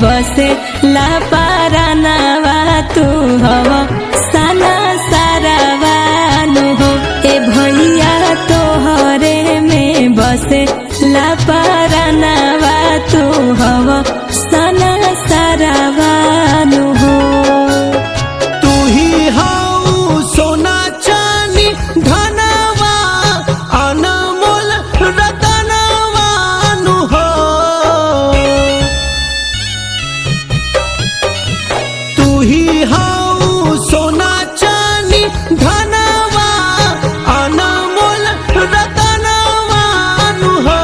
बसे ला पारानावा तू हवा साना सारावानु हो। ए भैया तोहरे में बसे ला पारानावा तू हवा साना सारावानु हो। तू ही हाउ सोना चांदी धनवा अनमोल रतनवानु हो। तू ही हाउ सोना चांदी धनवा अनमोल रतनवानु हो।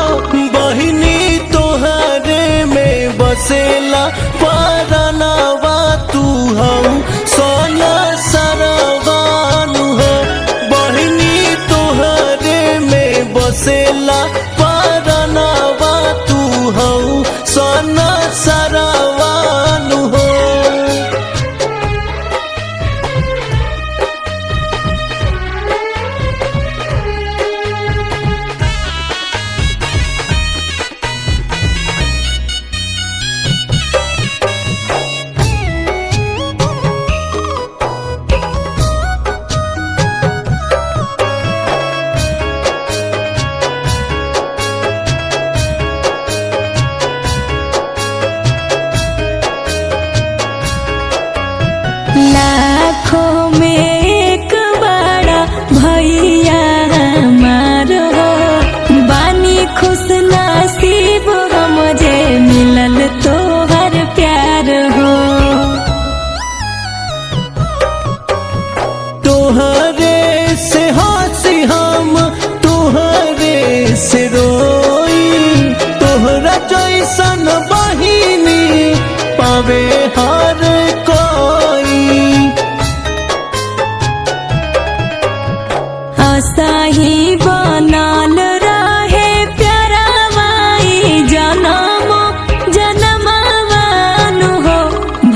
बहिनी तोहरे में बसेला परनवा तू हऊ सोना सरवानु हो। बहिनी तोहरे में बसेला परनवा तू हऊ सोना सरवानु हो। लाखों में एक बड़ा भैया हमार हो। बानी खुश नसीब हो मुझे मिलल तोहर प्यार हो। तोहरे से हंसी हम तोहरे से रोई। तोहरा जैसन बहिनी पावे हर कोई। असाही बनल रहे प्यारा माई जनम जनमवानु हो।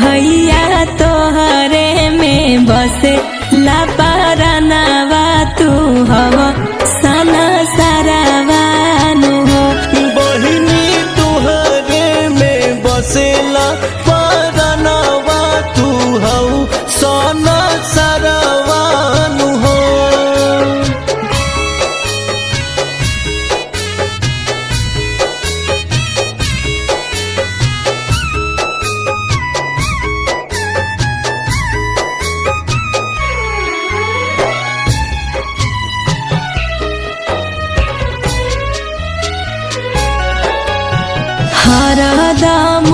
भैया तोहरे में बसे ला पारानावा तू हवा साना सारावानु हो। बहिनी तोहरे में बसेला परनवा तू हऊ सोना सरवानु हो। हरदम